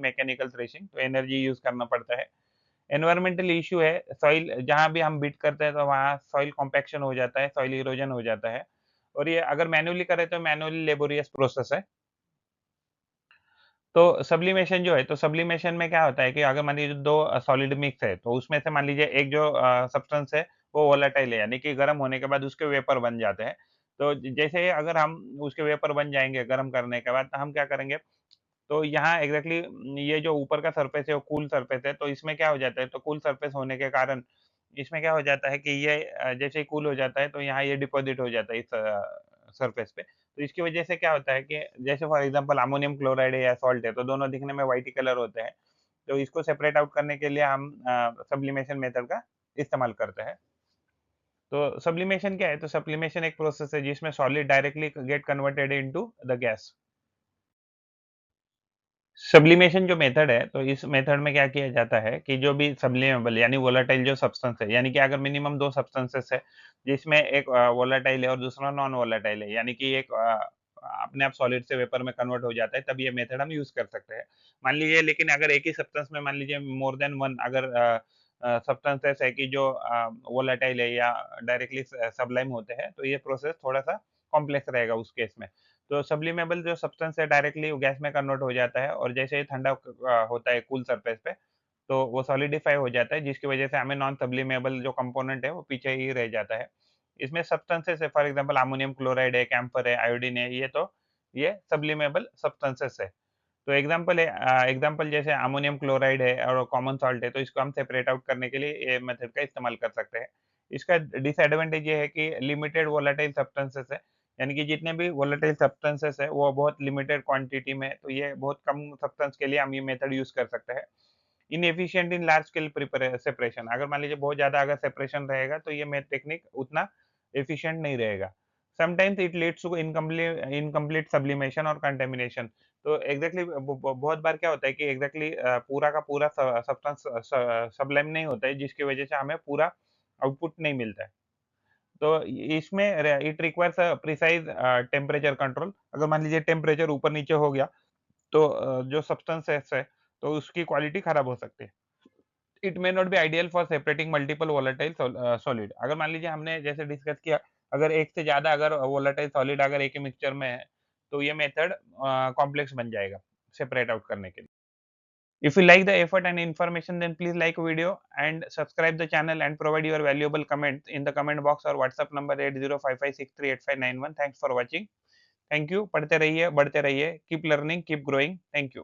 Mechanical threshing, तो energy use करना पड़ता है। एनवायरमेंटल इश्यू है, सॉइल जहाँ भी हम बीट करते हैं तो वहाँ सॉइल कॉम्पैक्शन हो जाता है, सॉइल इरोजन हो जाता है और ये अगर मैन्युअली करें तो मैन्युअली लेबोरियस प्रोसेस है। तो सब्लिमेशन जो है, तो सब्लिमेशन में क्या होता है कि अगर मान लीजिए 2 सॉलिड मिक्स है, तो उसमें से मान लीजिए एक जो सब्सटेंस है, वो वोलेटाइल है, यानी कि गर्म होने के बाद उसके वेपर बन जाते हैं। तो जैसे ही अगर हम उसके वेपर बन जाएँगे गर्म करने के बाद, तो हम क्या करेंगे, तो यहाँ एग्ज़ैक्टली ये जो ऊपर का सरफेस है, वो कूल सरफेस है, तो इसमें क्या हो जाता है, तो कूल सरफेस होने के कारण इसमें क्या हो जाता है कि ये जैसे ही कूल हो जाता है, तो यहाँ ये डिपॉज़िट हो जाता है इस सरफेस पे। तो इसकी वजह से क्या होता है कि जैसे फॉर एग्ज़ाम्पल अमोनियम क्लोराइड है या सॉल्ट है, तो दोनों दिखने में व्हाइट ही कलर होते हैं। तो इसको सेपरेट आउट करने के लिए हम सब्लिमेशन मेथड का इस्तेमाल करते हैं। तो सब्लिमेशन क्या है? तो सब्लिमेशन एक प्रोसेस है जिसमें solid directly get converted into the gas. Sublimation जो मेथड है, तो इस मेथड में क्या किया जाता है कि जो भी सब्लिमेबल यानी वोलेटाइल जो सब्सटेंस है, यानी कि अगर मिनिमम 2 सब्सटेंसेस है, जिसमें एक वोलेटाइल है और दूसरा नॉन वोलेटाइल है, यानी कि एक अपने आप सॉलिड से वेपर में कन्वर्ट हो जाता है, तब ये मेथड हम यूज़ कर सकते हैं। मान लीजिए लेकिन अगर एक ही सब्सटेंस में मान लीजिए मोर देन 1 अगर सब्सटेंसेस है कि जो वोलेटाइल है या डायरेक्टली सब्लाइम होते हैं, तो ये प्रोसेस थोड़ा-सा कॉम्प्लेक्स रहेगा उस केस में। तो सब्लिमेबल जो सब्सटेंस है डायरेक्टली गैस में कन्वर्ट हो जाता है और जैसे ही ठंडा होता है कूल सरफेस पे, तो वो सॉलिडिफाई हो जाता है जिसकी वजह से हमें नॉन सब्लिमेबल जो कंपोनेंट है वो पीछे ही रह जाता है। इसमें सब्सटेंसेस है फॉर एग्जांपल अमोनियम क्लोराइड है, कैम्फर है, आयोडीन है, ये सब्लिमेबल सब्सटेंसेस है। तो एग्जांपल जैसे अमोनियम क्लोराइड है और कॉमन सॉल्ट है, तो इसको हम सेपरेट आउट करने के लिए ये मेथड का इस्तेमाल कर सकते हैं। इसका डिसएडवांटेज ये है कि लिमिटेड वोलेटाइल सब्सटेंसेस है, यानी कि जितने भी वोलेटाइल सब्सटेंसेस है, वो बहुत लिमिटेड क्वांटिटी में, तो ये बहुत कम सब्सटेंस के लिए हम ये मेथड यूज़ कर सकते हैं। Inefficient in large scale separation, अगर मान लीजिए बहुत ज़्यादा अगर सेपरेशन रहेगा, तो ये टेक्निक उतना एफिशिएंट नहीं रहेगा। Sometimes it leads to incomplete sublimation और कंटामिनेशन। तो एग्ज़ैक्टली बहुत बार क्या होता है कि एग्ज़ैक्टली पूरा का पूरा सब्सटेंस सब्लाइम नहीं होता है, जिसकी वजह से हमें पूरा आउटपुट नहीं मिलता है। तो इसमें it requires precise temperature control. अगर मान लीजिए टेम्परेचर ऊपर-नीचे हो गया, तो जो सब्सटेंसेस है, तो उसकी क्वालिटी खराब हो सकती है। It may not be ideal for separating multiple volatile solid. अगर मान लीजिए हमने जैसे डिस्कस किया, अगर एक से ज़्यादा अगर वोलेटाइल सॉलिड अगर एक ही मिक्सचर में है, तो ये मेथड कॉम्प्लेक्स बन जाएगा, सेपरेट आउट करने के लिए। If you like the effort and information, then please like video and subscribe the channel and provide your valuable comment in the comment box or WhatsApp number 8055638591। Thanks for watching. Thank you. पढ़ते रहिए, बढ़ते रहिए. Keep learning, keep growing. Thank you.